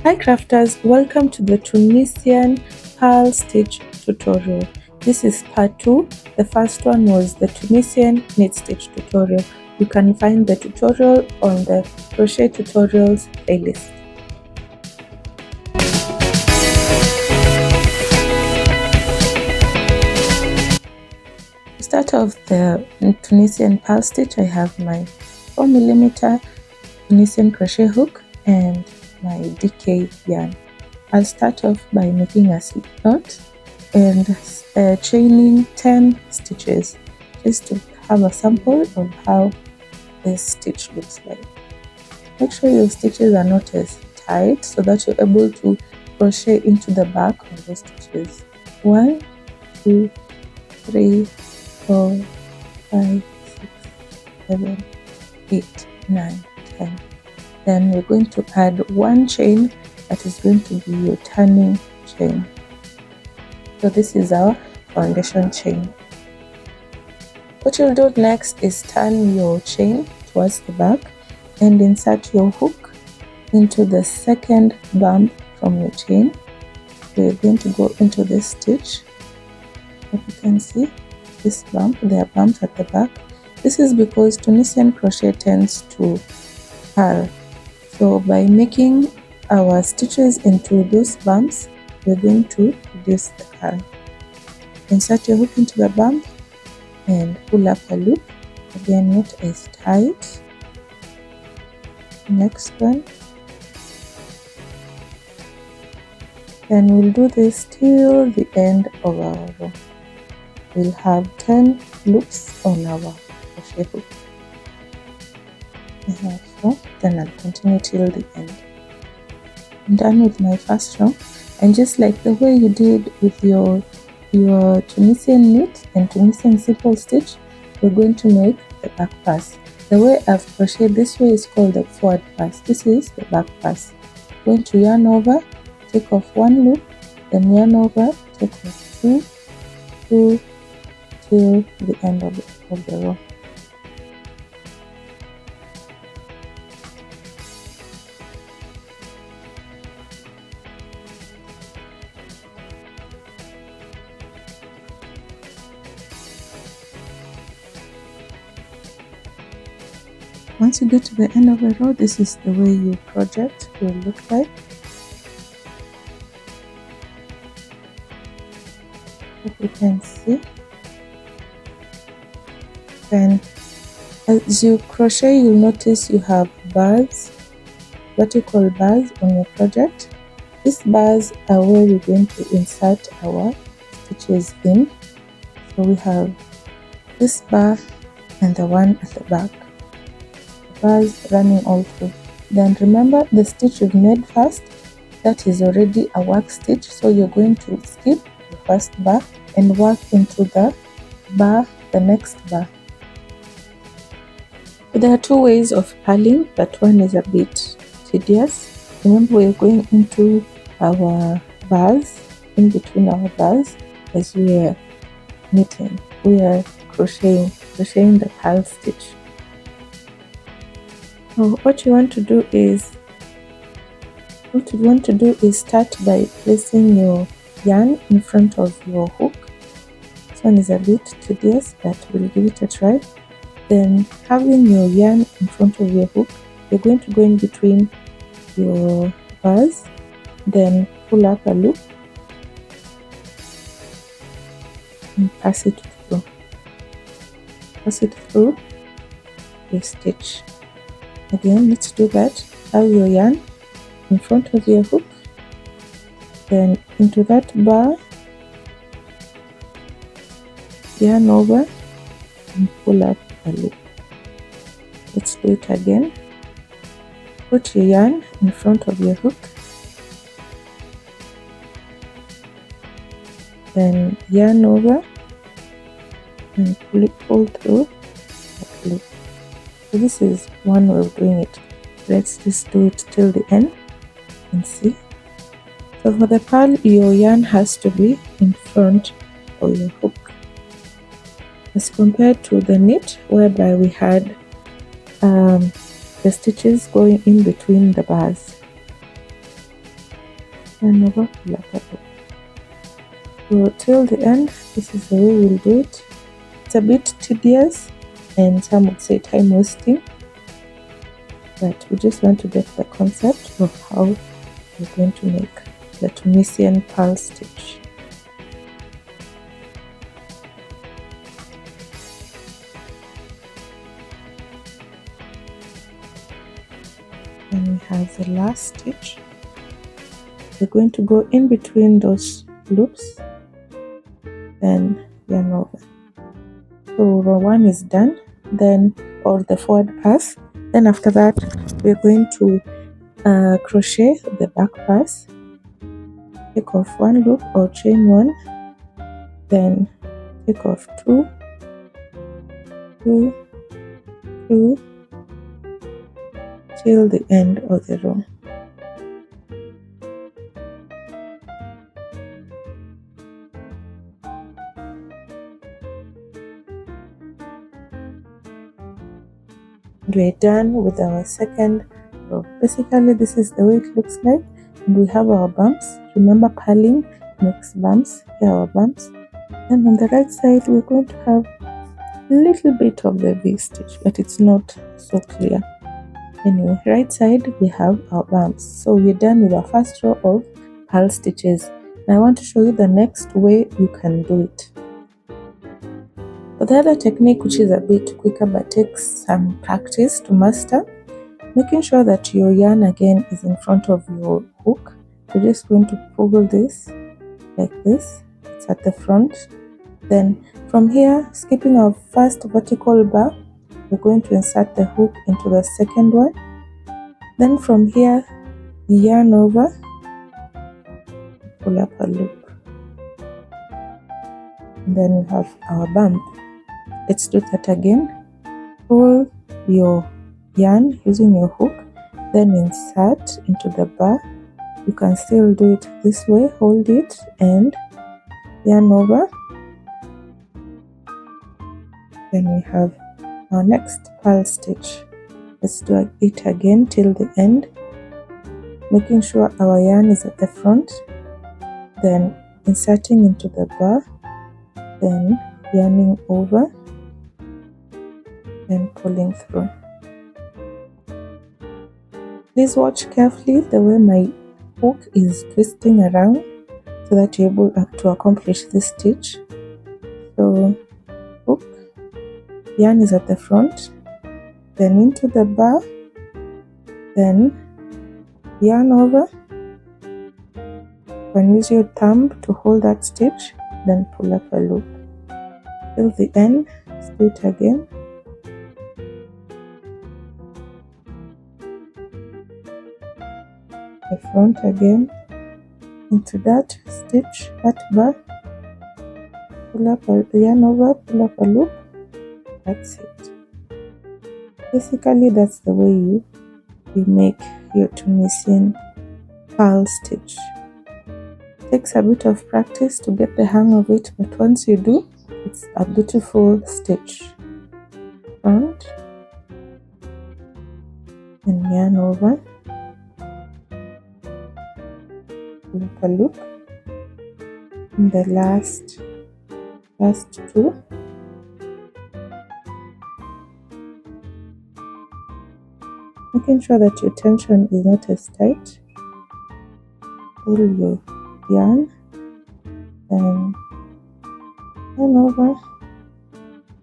Hi crafters, welcome to the Tunisian Purl stitch tutorial. This is part 2. The first one was the Tunisian knit stitch tutorial. You can find the tutorial on the crochet tutorials playlist. To start off the Tunisian Purl stitch, I have my 4mm Tunisian crochet hook and my DK yarn. I'll start off by making a slip knot and chaining 10 stitches just to have a sample of how this stitch looks like. Make sure your stitches are not as tight so that you're able to crochet into the back of the stitches. 1, 2, 3, 4, 5, 6, 7, 8, 9, 10. Then we're going to add one chain that is going to be your turning chain. So this is our foundation chain. What you'll do next is turn your chain towards the back and insert your hook into the second bump from your chain. We're going to go into this stitch. If you can see this bump, there are bumps at the back. This is because Tunisian crochet tends to purl. So by making our stitches into those bumps, we're going to reduce the purl. Insert your hook into the bump and pull up a loop. Again, not as tight. Next one. And we'll do this till the end of our row. We'll have 10 loops on our crochet hook. I have 4, then I'll continue till the end. I'm done with my first row, and just like the way you did with your Tunisian knit and Tunisian simple stitch, we're going to make the back pass. The way I've crocheted this way is called the forward pass. This is the back pass. Going to yarn over, take off one loop, then yarn over, take off 2 till the end of the row. Once you get to the end of the row, this is the way your project will look like. If you can see. Then as you crochet, you'll notice you have bars, vertical bars on your project. These bars are where we're going to insert our stitches in. So we have this bar and the one at the back. Bars running all through. Then remember the stitch you've made first, that is already a work stitch, so you're going to skip the first bar and work into the bar, the next bar. There are 2 ways of purling, but one is a bit tedious. Remember, we're going into our bars, in between our bars, as we are knitting. We are crocheting the purl stitch. So what you want to do is start by placing your yarn in front of your hook. This one is a bit tedious, but we'll give it a try. Then having your yarn in front of your hook, you're going to go in between your bars, then pull up a loop and pass it through. Pass it through your stitch. Again, let's do that. Have your yarn in front of your hook, then into that bar, yarn over and pull up a loop. Let's do it again. Put your yarn in front of your hook, then yarn over and pull through that loop. So this is one way of doing it. Let's just do it till the end and see. So for the purl, your yarn has to be in front of your hook, as compared to the knit, whereby we had the stitches going in between the bars. yarn over, pull up a loop. So till the end, this is the way we'll do it. It's a bit tedious and some would say time wasting, but we just want to get the concept of how we're going to make the Tunisian purl stitch. Then we have the last stitch. We're going to go in between those loops, then yarn over. So row 1 is done, then or the forward pass. Then after that, we're going to crochet the back pass. Take off 1 loop or chain 1, then take off 2, 2, 2 till the end of the row. We're done with our second row. Basically, this is the way it looks like, and we have our bumps. Remember, purling makes bumps. Here are our bumps. And on the right side, we're going to have a little bit of the V stitch, but it's not so clear. Anyway, right side we have our bumps. So we're done with our first row of purl stitches. Now I want to show you the next way you can do it. For the other technique, which is a bit quicker but takes some practice to master, making sure that your yarn again is in front of your hook. You're just going to pull this like this. It's at the front. Then from here, skipping our first vertical bar, we're going to insert the hook into the second one. Then from here, yarn over, pull up a loop. And then we have our bump. Let's do that again. Pull your yarn using your hook, then insert into the bar. You can still do it this way, hold it and yarn over. Then we have our next purl stitch. Let's do it again till the end, making sure our yarn is at the front, then inserting into the bar, then yarning over and pulling through. Please watch carefully the way my hook is twisting around so that you're able to accomplish this stitch. So hook, yarn is at the front, then into the bar, then yarn over. You can use your thumb to hold that stitch, then pull up a loop till the end. Let's do it again. The front again, into that stitch, that bar, pull up a yarn over, pull up a loop. That's it. Basically, that's the way you make your Tunisian purl stitch. It takes a bit of practice to get the hang of it, but once you do, it's a beautiful stitch. Front and yarn over, pull up a loop, and the last two. Making sure that your tension is not as tight. Pull your yarn and yarn over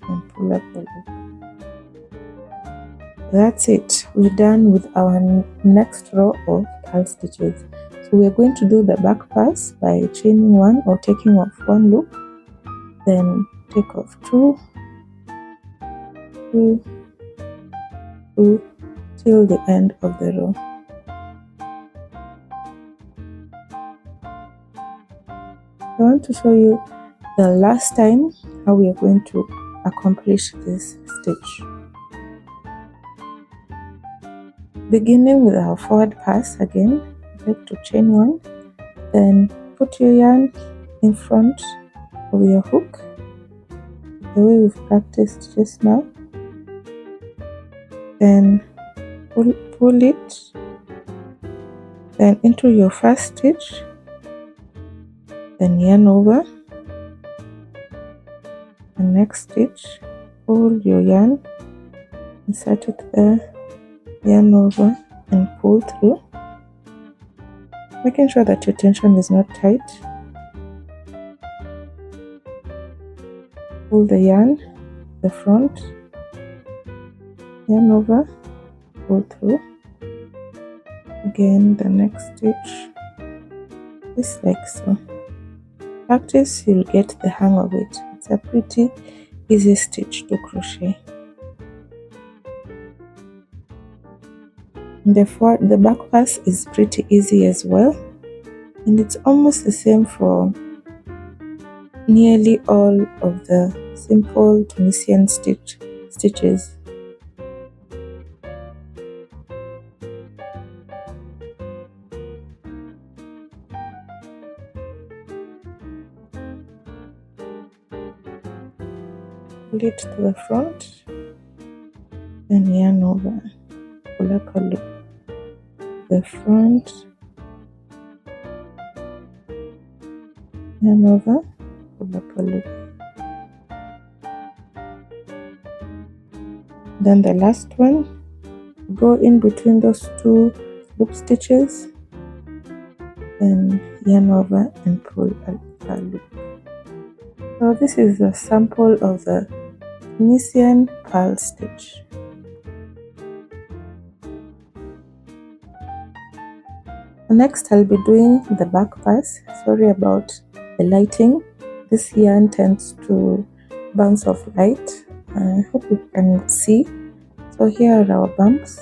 and pull up a loop. That's it. We're done with our next row of purl stitches. So we're going to do the back pass by chaining 1 or taking off 1 loop, then take off 2, 2, 2 till the end of the row. I want to show you the last time how we are going to accomplish this stitch. Beginning with our forward pass again, like to chain 1, then put your yarn in front of your hook the way we've practiced just now, then pull it, then into your first stitch, then yarn over. The next stitch, pull your yarn, insert it there, yarn over and pull through, making sure that your tension is not tight. Pull the yarn, the front, yarn over, pull through. Again, the next stitch, just like so. Practice, you'll get the hang of it. It's a pretty easy stitch to crochet. The back pass is pretty easy as well, and it's almost the same for nearly all of the simple Tunisian stitches. Pull it to the front, then yarn over, pull up a loop, the front, yarn over, pull up a loop. Then the last one, go in between those two loop stitches, then yarn over and pull a loop. So this is a sample of the Tunisian purl stitch. Next, I'll be doing the back pass. Sorry about the lighting. This yarn tends to bounce off light. I hope you can see. So here are our bumps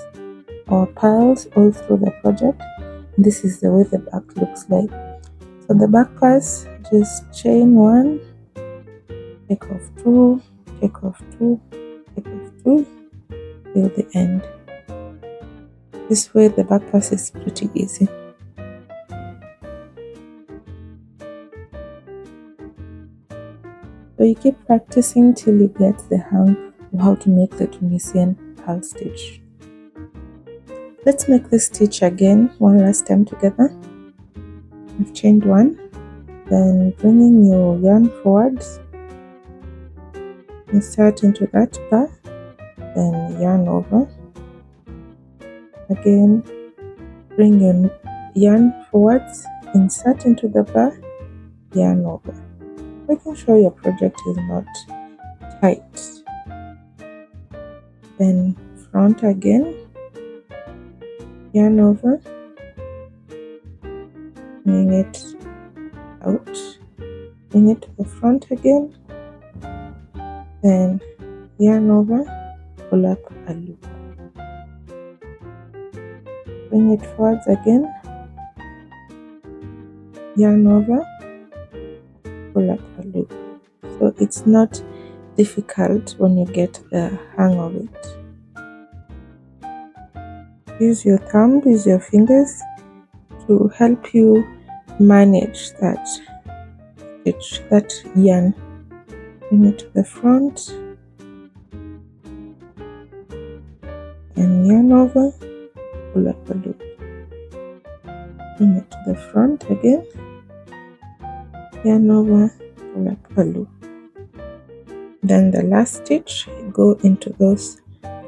or purls all through the project. This is the way the back looks like. So the back pass, just chain 1, take off 2, take off 2, take off 2 till the end. This way the back pass is pretty easy. So you keep practicing till you get the hang of how to make the Tunisian purl stitch. Let's make this stitch again one last time together. I've chained 1, then bringing your yarn forwards, insert into that bar, then yarn over. Again, bring your yarn forwards, insert into the bar, yarn over, making sure your project is not tight. Then front again, yarn over, bring it out, bring it to the front again, then yarn over, pull up a loop, bring it forwards again, yarn over, pull up a loop. So it's not difficult when you get the hang of it. Use your thumb, use your fingers to help you manage that stitch, that yarn. Bring it to the front and yarn over, pull up a loop. Bring it to the front again, yarn over, pull up a loop. Then the last stitch, go into those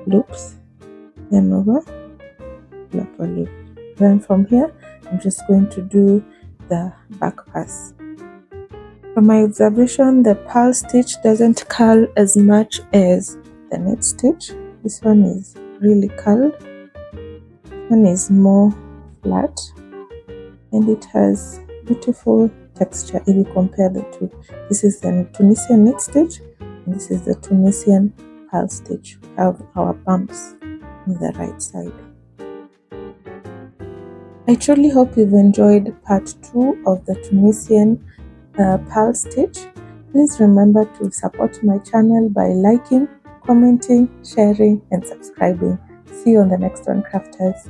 loops, yarn over, pull up a loop. Then from here, I'm just going to do the back pass. From my observation, the purl stitch doesn't curl as much as the knit stitch. This one is really curled. This one is more flat, and it has beautiful texture if you compare the two. This is the Tunisian knit stitch, and this is the Tunisian purl stitch. We have our bumps on the right side. I truly hope you've enjoyed part 2 of the Tunisian purl stitch. Please remember to support my channel by liking, commenting, sharing and subscribing. See you on the next one, crafters.